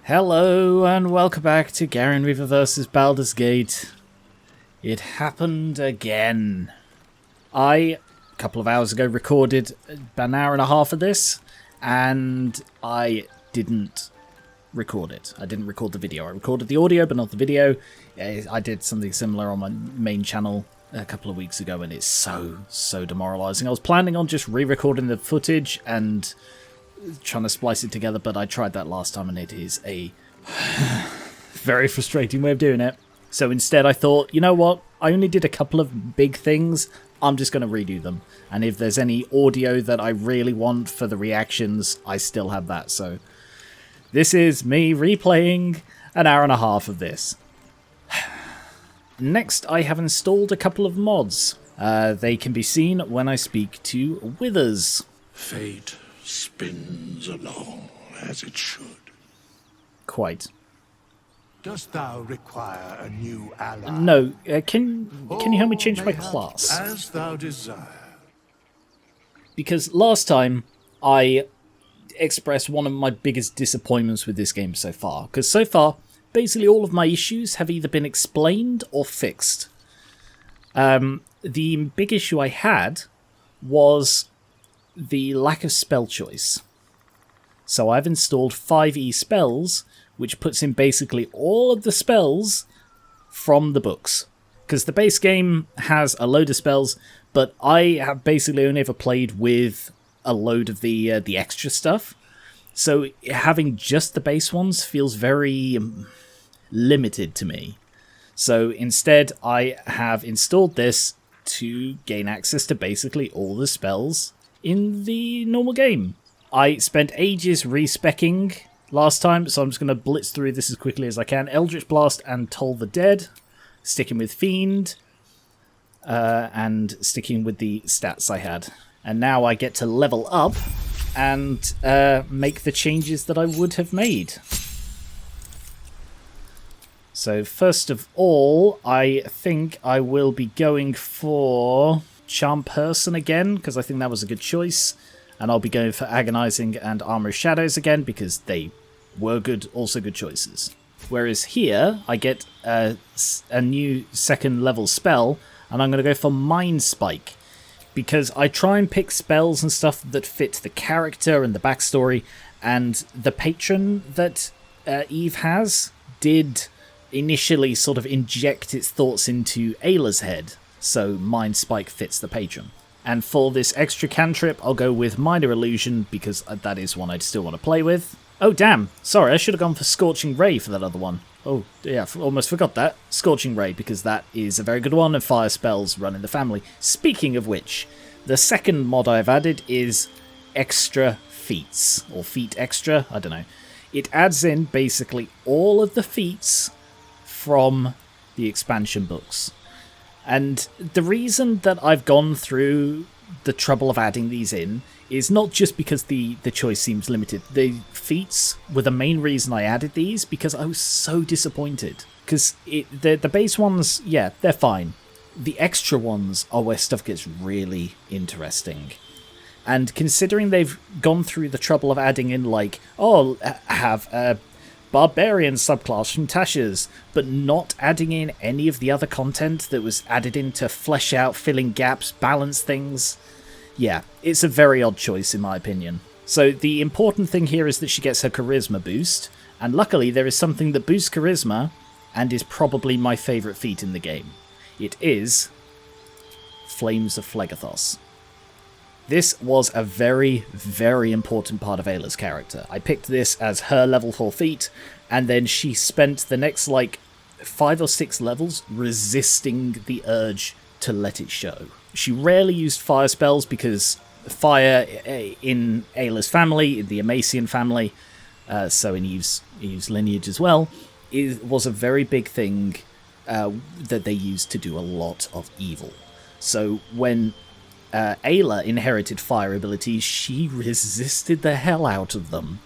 Hello and welcome back to Geran Reaver vs Baldur's Gate. It happened again. A couple of hours ago, recorded about an hour and a half of this, and I didn't record it. I didn't record the video. I recorded the audio, but not the video. I did something similar on my main channel a couple of weeks ago, and it's so demoralizing. I was planning on just re-recording the footage and trying to splice it together, but I tried that last time and it is a very frustrating way of doing it. So instead I thought, you know what, I only did a couple of big things, I'm just going to redo them, and if there's any audio that I really want for the reactions, I still have that. So this is me replaying an hour and a half of this. Next, I have installed a couple of mods. They can be seen when I speak to Withers. Fate spins along as it should. Quite. Dost thou require a new ally? No, can you help me change my class? As thou desire. Because last time I expressed one of my biggest disappointments with this game so far. Because so far, basically all of my issues have either been explained or fixed. The big issue I had was the lack of spell choice. So I've installed 5e spells, which puts in basically all of the spells from the books. Because the base game has a load of spells, but I have basically only ever played with a load of the extra stuff. So having just the base ones feels very limited to me. So instead I have installed this to gain access to basically all the spells in the normal game. I spent ages respecking last time, so I'm just going to blitz through this as quickly as I can. Eldritch Blast and Toll the Dead, sticking with Fiend, and sticking with the stats I had. And now I get to level up and make the changes that I would have made. So first of all, I think I will be going for Charm Person again, because I think that was a good choice. And I'll be going for Agonizing and Armor of Shadows again, because they were good, also good choices. Whereas here, I get a new second level spell, and I'm going to go for Mind Spike, because I try and pick spells and stuff that fit the character and the backstory, and the patron that Eve has did initially sort of inject its thoughts into Ayla's head, so Mind Spike fits the patron. And for this extra cantrip, I'll go with Minor Illusion, because that is one I'd still want to play with. Oh, damn. Sorry, I should have gone for Scorching Ray for that other one. Oh, yeah, almost forgot that. Scorching Ray, because that is a very good one, and fire spells run in the family. Speaking of which, the second mod I've added is Extra Feats, or Feat Extra, I don't know. It adds in basically all of the feats from the expansion books. And the reason that I've gone through the trouble of adding these in is not just because the choice seems limited. The feats were the main reason I added these, because I was so disappointed. Because the base ones, yeah, they're fine. The extra ones are where stuff gets really interesting. And considering they've gone through the trouble of adding in, like, oh, have a Barbarian subclass from Tasha's, but not adding in any of the other content that was added in to flesh out, filling gaps, balance things. Yeah, it's a very odd choice in my opinion. So the important thing here is that she gets her charisma boost, and luckily there is something that boosts charisma and is probably my favourite feat in the game. It is Flames of Phlegethos. This was a very, very important part of Ayla's character. I picked this as her level 4 feat, and then she spent the next, 5 or 6 levels resisting the urge to let it show. She rarely used fire spells, because fire in Ayla's family, in the Amacian family, so in Eve's lineage as well, was a very big thing that they used to do a lot of evil. So when Ayla inherited fire abilities, she resisted the hell out of them,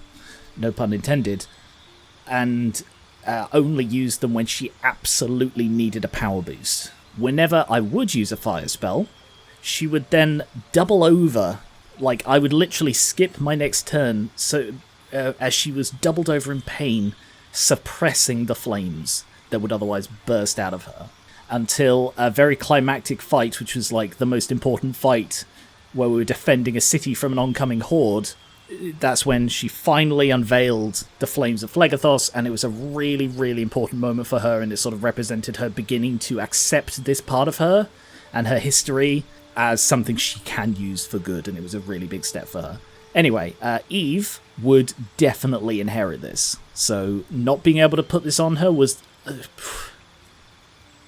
no pun intended, and only used them when she absolutely needed a power boost. Whenever I would use a fire spell, she would then double over. I would literally skip my next turn, so as she was doubled over in pain, suppressing the flames that would otherwise burst out of her, until a very climactic fight, which was like the most important fight, where we were defending a city from an oncoming horde. That's when she finally unveiled the flames of Phlegethos, and it was a really, really important moment for her, and it sort of represented her beginning to accept this part of her and her history as something she can use for good, and it was a really big step for her. Anyway, Eve would definitely inherit this, so not being able to put this on her was...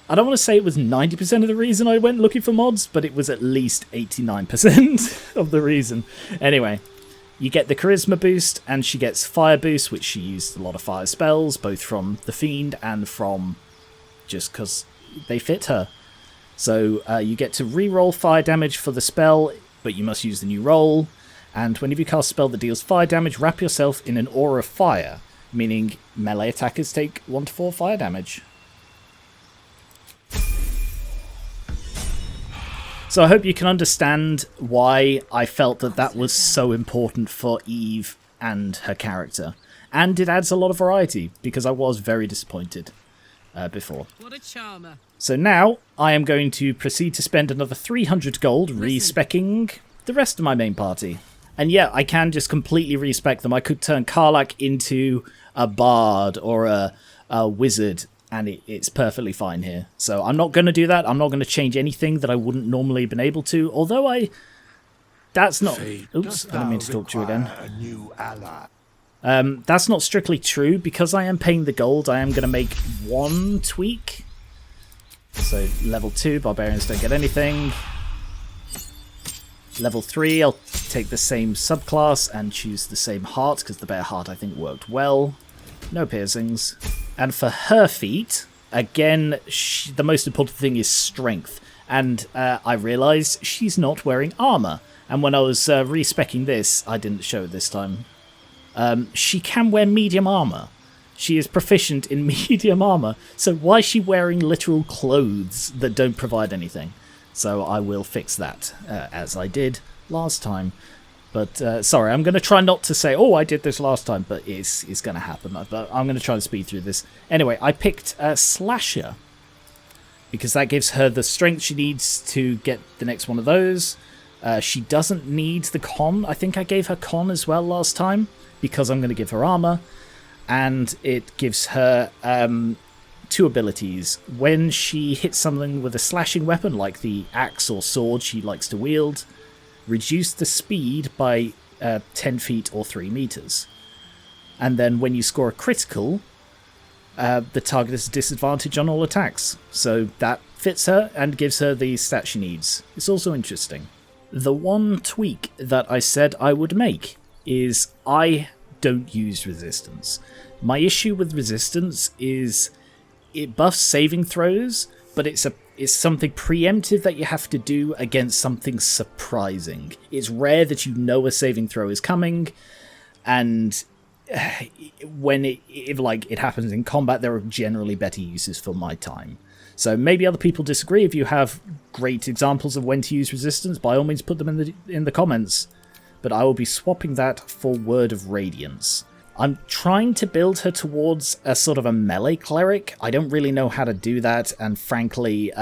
I don't want to say it was 90% of the reason I went looking for mods, but it was at least 89% of the reason. Anyway, you get the charisma boost, and she gets fire boost, which she used a lot of fire spells, both from the Fiend and from just because they fit her. So you get to reroll fire damage for the spell, but you must use the new roll. And whenever you cast a spell that deals fire damage, wrap yourself in an aura of fire, meaning melee attackers take 1 to 4 fire damage. So I hope you can understand why I felt that that was so important for Eve and her character. And it adds a lot of variety, because I was very disappointed before. What a charmer. So now I am going to proceed to spend another 300 gold re-speccing the rest of my main party. And yeah, I can just completely respec them. I could turn Karlach into a bard or a wizard, and it's perfectly fine here. So I'm not going to do that. I'm not going to change anything that I wouldn't normally have been able to. Although that's not... Oops, I didn't mean to talk to you again. That's not strictly true. Because I am paying the gold, I am going to make one tweak. So level 2, barbarians don't get anything. Level 3, I'll take the same subclass and choose the same heart, because the bear heart I think worked well. No piercings. And for her feat, again, the most important thing is strength. And I realised she's not wearing armour. And when I was respecking this, I didn't show it this time. She can wear medium armour. She is proficient in medium armour. So why is she wearing literal clothes that don't provide anything? So I will fix that, as I did last time. But, sorry, I'm going to try not to say, oh, I did this last time, but it's going to happen. But I'm going to try to speed through this. Anyway, I picked Slasher, because that gives her the strength she needs to get the next one of those. She doesn't need the con. I think I gave her con as well last time, because I'm going to give her armor. And it gives her 2 abilities. When she hits something with a slashing weapon, like the axe or sword she likes to wield, reduce the speed by 10 feet or 3 meters. And then when you score a critical, the target has a disadvantage on all attacks. So that fits her and gives her the stat she needs. It's also interesting. The one tweak that I said I would make is I don't use resistance. My issue with resistance is it buffs saving throws, but it's something preemptive that you have to do against something surprising. It's rare that you know a saving throw is coming, and when it happens in combat, there are generally better uses for my time. So maybe other people disagree. If you have great examples of when to use resistance, by all means put them in the comments. But I will be swapping that for Word of Radiance. I'm trying to build her towards a sort of a melee cleric. I don't really know how to do that, and frankly,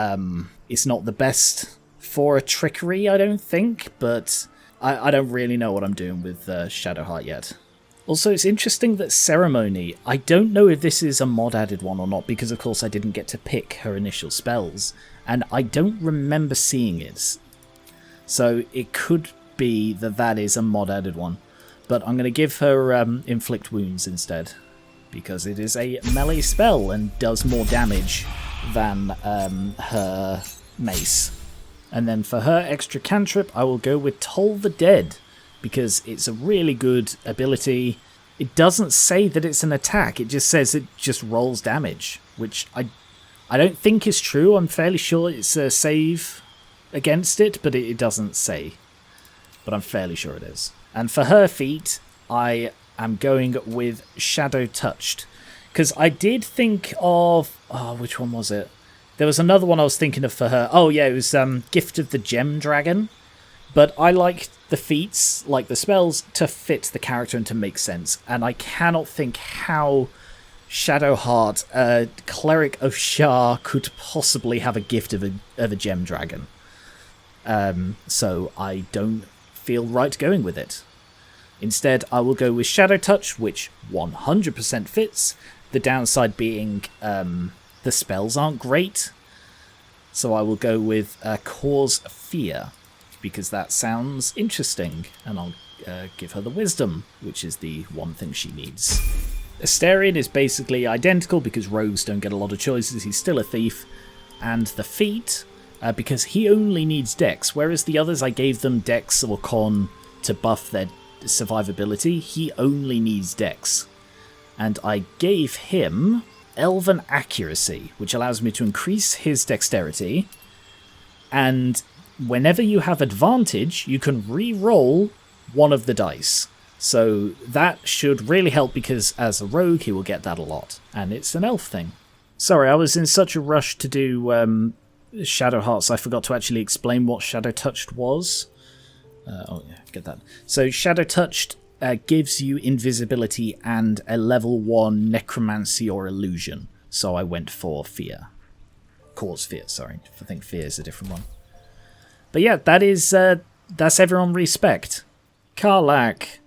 it's not the best for a trickery, I don't think, but I don't really know what I'm doing with Shadowheart yet. Also, it's interesting that Ceremony, I don't know if this is a mod added one or not, because of course I didn't get to pick her initial spells, and I don't remember seeing it. So it could be that is a mod added one. But I'm going to give her Inflict Wounds instead, because it is a melee spell and does more damage than her mace. And then for her extra cantrip, I will go with Toll the Dead, because it's a really good ability. It doesn't say that it's an attack, it just says it just rolls damage, which I don't think is true. I'm fairly sure it's a save against it, but it doesn't say. But I'm fairly sure it is. And for her feat, I am going with Shadow Touched. Because I did think of... Oh, which one was it? There was another one I was thinking of for her. Oh, yeah, it was Gift of the Gem Dragon. But I like the feats, like the spells, to fit the character and to make sense. And I cannot think how Shadowheart, Cleric of Shar, could possibly have a gift of a gem dragon. So I don't feel right going with it. Instead, I will go with Shadow Touch, which 100% fits. The downside being the spells aren't great. So I will go with Cause Fear, because that sounds interesting. And I'll give her the Wisdom, which is the one thing she needs. Asterion is basically identical because rogues don't get a lot of choices. He's still a thief. And the feat, because he only needs Dex, whereas the others I gave them Dex or Con to buff their survivability, he only needs Dex. And I gave him Elven Accuracy, which allows me to increase his dexterity, and whenever you have advantage, you can re-roll one of the dice. So that should really help, because as a rogue, he will get that a lot. And it's an elf thing. Sorry, I was in such a rush to do Shadow Hearts, I forgot to actually explain what Shadow Touched was. Oh yeah, get that. So Shadow Touched gives you invisibility and a level 1 necromancy or illusion. So I went for Fear. Cause Fear, sorry. I think Fear is a different one. But yeah, that's everyone respect. Karlach,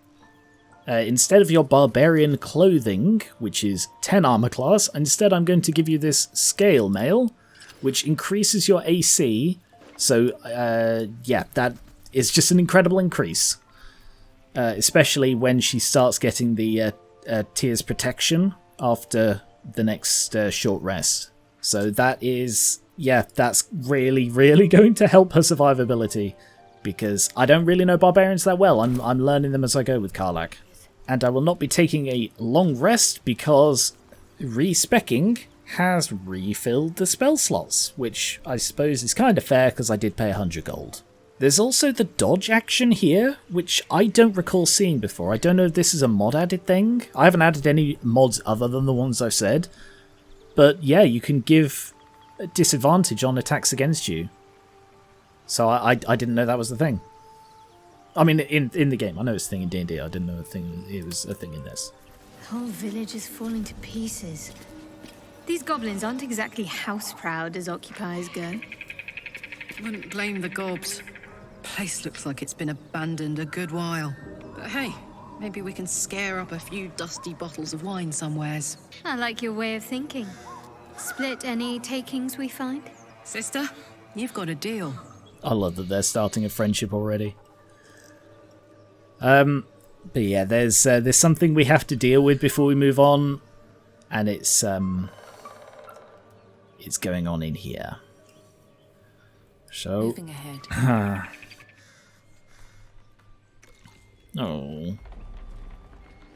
instead of your barbarian clothing, which is 10 armor class, instead I'm going to give you this scale mail, which increases your AC. So yeah, that is just an incredible increase. Especially when she starts getting the Tears Protection after the next short rest. So that is, yeah, that's really, really going to help her survivability, because I don't really know barbarians that well. I'm learning them as I go with Karlach. And I will not be taking a long rest because respecking has refilled the spell slots, which I suppose is kind of fair because I did pay 100 gold. There's also the dodge action here, which I don't recall seeing before. I don't know if this is a mod added thing. I haven't added any mods other than the ones I've said. But yeah, you can give a disadvantage on attacks against you. So I didn't know that was the thing. I mean, in the game. I know it's a thing in D&D. I didn't know it was a thing in this. The whole village is falling to pieces. These goblins aren't exactly house-proud as occupiers go. Wouldn't blame the gobs. Place looks like it's been abandoned a good while. But hey, maybe we can scare up a few dusty bottles of wine somewheres. I like your way of thinking. Split any takings we find? Sister, you've got a deal. I love that they're starting a friendship already. But yeah, there's something we have to deal with before we move on, and it's going on in here. So, moving ahead. Oh.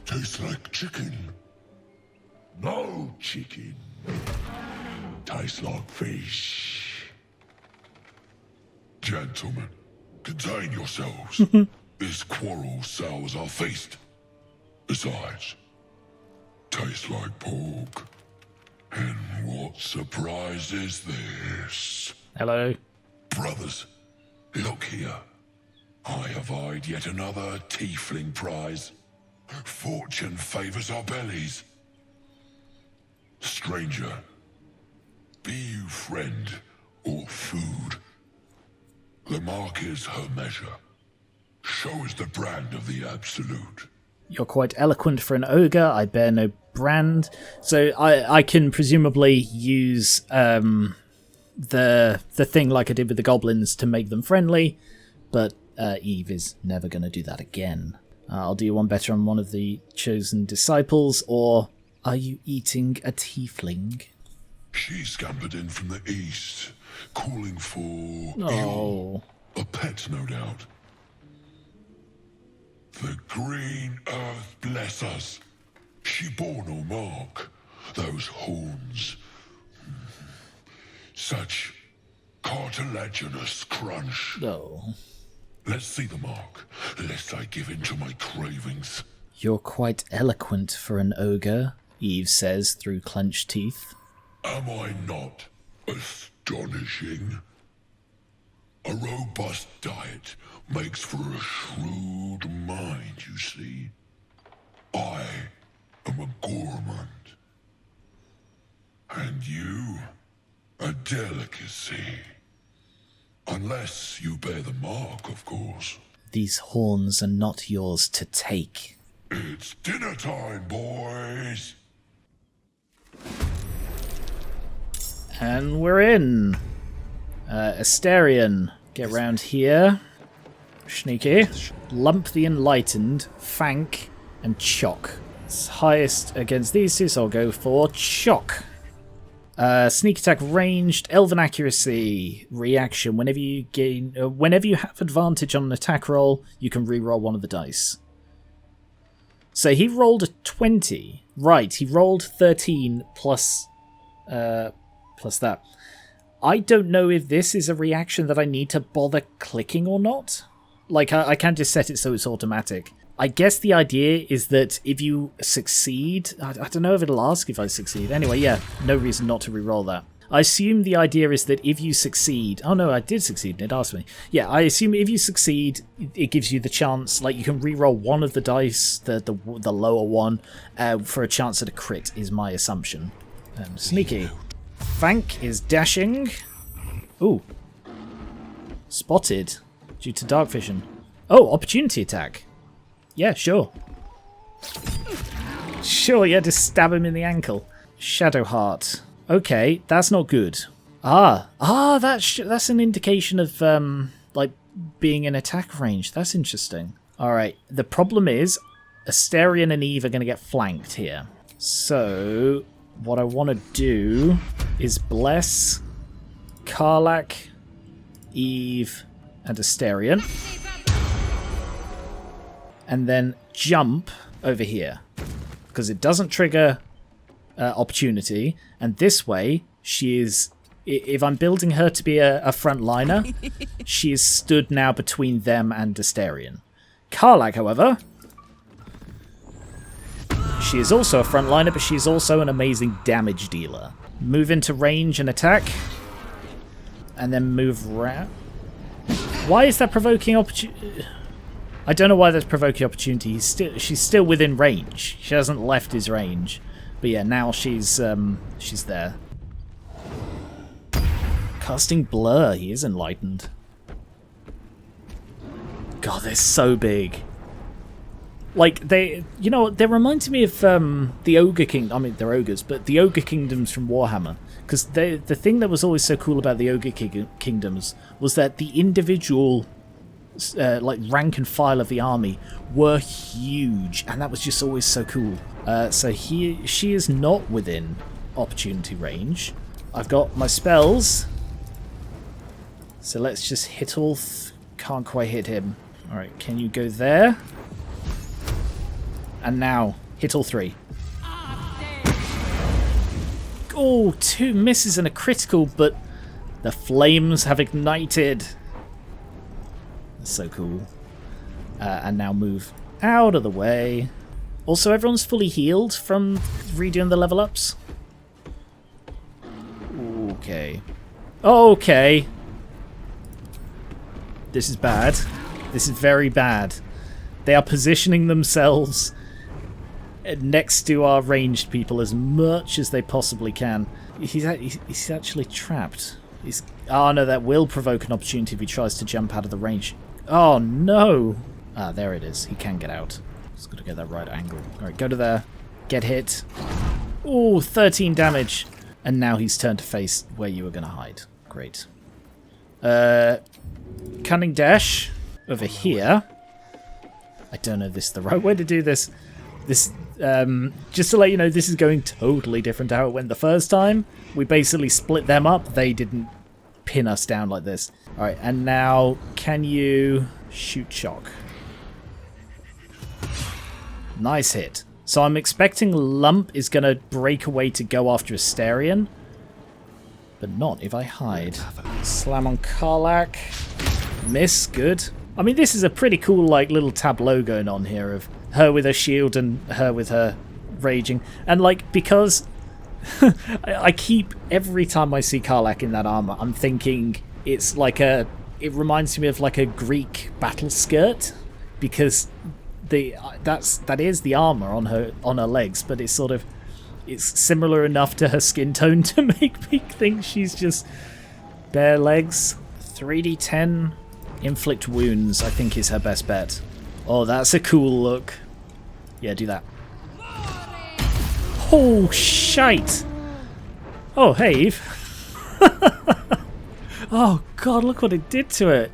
Tastes like chicken. No chicken. Tastes like fish. Gentlemen, contain yourselves. This quarrel sours our feast. Besides, tastes like pork. And what surprise is this? Hello. Brothers, look here. I have eyed yet another Tiefling prize. Fortune favors our bellies. Stranger, be you friend or food. The mark is her measure. Show us the brand of the absolute. You're quite eloquent for an ogre. I bear no brand. So I can presumably use the thing like I did with the goblins to make them friendly, but Eve is never going to do that again. I'll do one better on one of the chosen disciples, or are you eating a tiefling? She scampered in from the east, calling for a pet, no doubt. The green earth bless us. She bore no mark. Those horns. Such cartilaginous crunch. No. Let's see the mark, lest I give in to my cravings. You're quite eloquent for an ogre, Eve says through clenched teeth. Am I not astonishing? A robust diet makes for a shrewd mind, you see. I am a gourmand. And you? A delicacy. Unless you bear the mark, of course. These horns are not yours to take. It's dinner time, boys! And we're in. Asterion. Get round here. Sneaky. Lump the Enlightened, Fank, and Chock. It's highest against these two, so I'll go for Chock. Sneak attack ranged, elven accuracy, reaction. Whenever you have advantage on an attack roll, you can re-roll one of the dice. So he rolled a 20. Right, he rolled 13 plus that. I don't know if this is a reaction that I need to bother clicking or not. Like, I can't just set it so it's automatic. I guess the idea is that if you succeed... I don't know if it'll ask if I succeed. Anyway, yeah, no reason not to re-roll that. I assume the idea is that if you succeed... Oh no, I did succeed and it asked me. Yeah, I assume if you succeed, it gives you the chance... Like, you can re-roll one of the dice, the lower one, for a chance at a crit, is my assumption. Sneaky. Fank is dashing. Ooh. Spotted. Due to dark vision. Oh, opportunity attack. Yeah, sure. Sure, yeah, just stab him in the ankle. Shadow Heart. Okay, that's not good. That's an indication of, like, being in attack range. That's interesting. Alright, the problem is, Asterion and Eve are going to get flanked here. So, what I want to do is bless Karlach, Eve, and Asterion. And then jump over here. Because it doesn't trigger opportunity. And this way, she is... If I'm building her to be a frontliner, she is stood now between them and Asterion. Karlach, however... She is also a frontliner, but she is also an amazing damage dealer. Move into range and attack. And then move around. Why is that provoking opportunity? I don't know why that's provoking opportunity. She's still within range. She hasn't left his range. But yeah, now she's there. Casting Blur. He is enlightened. God, they're so big. Like, they remind me of the Ogre King. I mean, they're ogres, but the Ogre Kingdoms from Warhammer. Because the thing that was always so cool about the Ogre Kingdoms was that the individual, like, rank and file of the army were huge, and that was just always so cool. So she is not within opportunity range. I've got my spells. So let's just hit all... Can't quite hit him. Alright, can you go there? And now, hit all three. Oh, 2 misses and a critical, but the flames have ignited. That's so cool. And now move out of the way. Also, everyone's fully healed from redoing the level ups. Okay. Okay. This is bad. This is very bad. They are positioning themselves next to our ranged people as much as they possibly can. He's actually trapped. Oh no, that will provoke an opportunity if he tries to jump out of the range. Oh no! Ah, there it is. He can get out. Just gotta get that right angle. Alright, go to there. Get hit. Ooh, 13 damage. And now he's turned to face where you were gonna hide. Great. Cunning Dash over here. I don't know if this is the right way to do this. Just to let you know, this is going totally different to how it went the first time. We basically split them up. They didn't pin us down like this. Alright, and now can you shoot shock? Nice hit. So I'm expecting Lump is going to break away to go after Asterion. But not if I hide. Slam on Karlach. Miss, good. I mean, this is a pretty cool, like, little tableau going on here of her with her shield and her with her raging. And, like, because I keep, every time I see Karlach in that armor, I'm thinking it's like it reminds me of, like, a Greek battle skirt. Because that is the armor on her legs, but it's sort of, it's similar enough to her skin tone to make me think she's just bare legs. 3d10 inflict wounds, I think, is her best bet. Oh, that's a cool look. Yeah, do that. Oh, shite! Oh, hey, Eve. Oh, God, look what it did to it.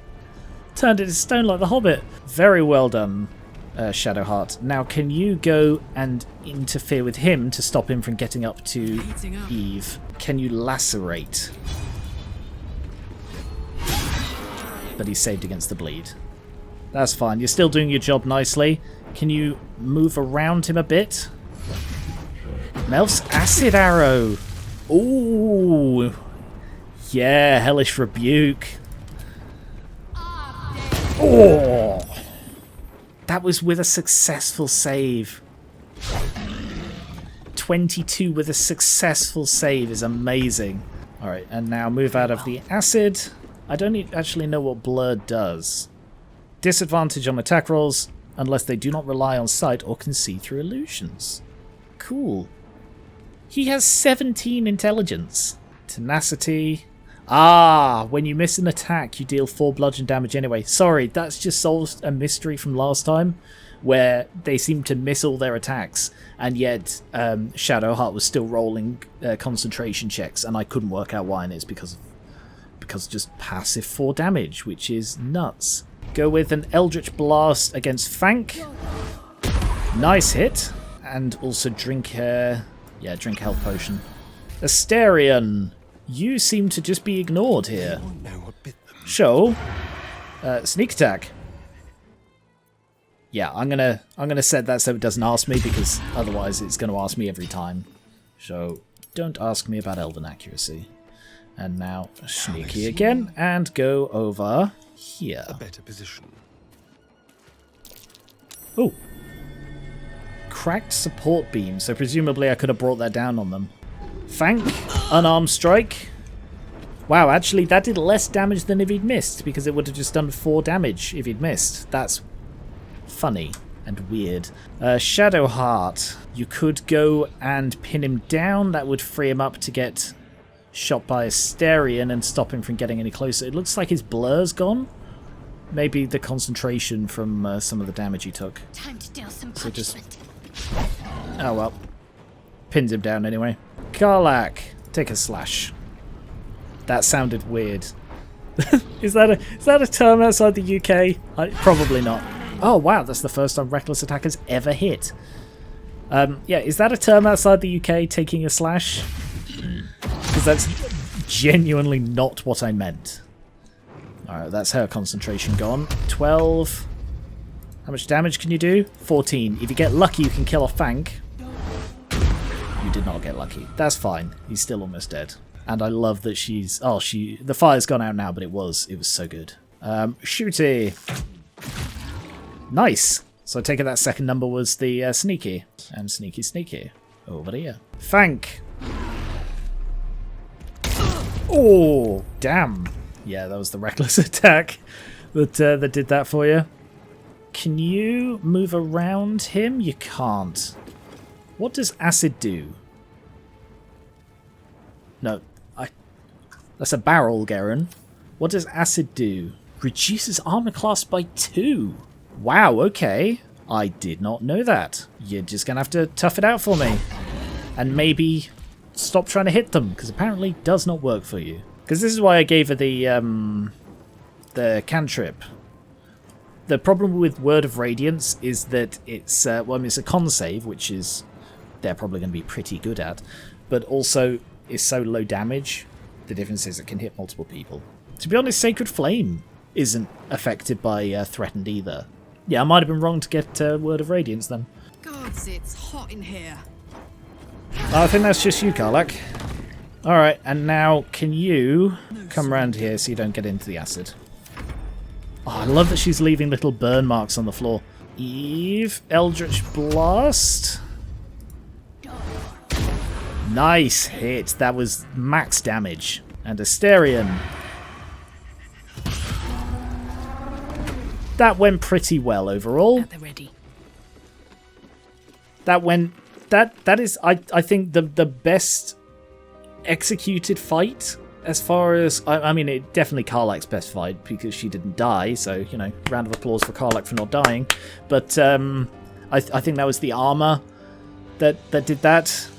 Turned it to stone like the Hobbit. Very well done, Shadowheart. Now, can you go and interfere with him to stop him from getting up to Eve? Can you lacerate? But he's saved against the bleed. That's fine. You're still doing your job nicely. Can you move around him a bit? Melf's Acid Arrow. Ooh. Yeah, Hellish Rebuke. Oh. That was with a successful save. 22 with a successful save is amazing. Alright, and now move out of the acid. I don't actually know what Blur does. Disadvantage on attack rolls unless they do not rely on sight or can see through illusions. Cool. He has 17 intelligence. Tenacity. Ah, when you miss an attack, you deal 4 bludgeon damage anyway. Sorry, that's just solved a mystery from last time, where they seem to miss all their attacks, and yet Shadowheart was still rolling concentration checks, and I couldn't work out why, and it's because just passive 4 damage, which is nuts. Go with an Eldritch Blast against Fank. Nice hit. And also drink drink health potion. Asterion, you seem to just be ignored here. Show. Sneak attack. Yeah, I'm gonna set that so it doesn't ask me, because otherwise it's gonna ask me every time. So don't ask me about Elven accuracy. And now sneaky again, and go over here. A better position. Oh. Cracked support beam, so presumably I could have brought that down on them. Fank, unarmed strike. Wow, actually that did less damage than if he'd missed, because it would have just done 4 damage if he'd missed. That's funny and weird. Shadowheart, you could go and pin him down. That would free him up to get shot by Asterion and stop him from getting any closer. It looks like his blur's gone. Maybe the concentration from some of the damage he took. Time to deal some So just... punishment. Oh well. Pins him down anyway. Karlach, take a slash. That sounded weird. Is that a term outside the UK? Probably not. Oh wow, that's the first time Reckless Attackers ever hit. Yeah, is that a term outside the UK, taking a slash? Because that's genuinely not what I meant. Alright, that's her concentration gone. 12. How much damage can you do? 14. If you get lucky, you can kill a Fank. You did not get lucky. That's fine. He's still almost dead. And I love that she's... Oh, the fire's gone out now, but it was so good. Shooty. Nice. So I take it that second number was the sneaky. And sneaky. Over here. Fank. Oh, damn. Yeah, that was the reckless attack that did that for you. Can you move around him? You can't. What does acid do? No, that's a barrel, Geran. What does acid do? Reduces armor class by 2. Wow, okay. I did not know that. You're just going to have to tough it out for me. And maybe stop trying to hit them, because apparently it does not work for you. Because this is why I gave her the cantrip. The problem with Word of Radiance is that it's, it's a con save, which is they're probably going to be pretty good at, but also is so low damage. The difference is it can hit multiple people. To be honest, Sacred Flame isn't affected by Threatened either. Yeah, I might have been wrong to get Word of Radiance then. Gods, it's hot in here. I think that's just you, Karlach. Alright, and now can you come around here so you don't get into the acid? Oh, I love that she's leaving little burn marks on the floor. Eve, Eldritch Blast. Nice hit. That was max damage. And Asterion. That went pretty well overall. At the ready. That went that is, I think, the best executed fight. As far as, I mean, it definitely Karlach's best fight because she didn't die, so, you know, round of applause for Karlach for not dying. But I think that was the armor that did that.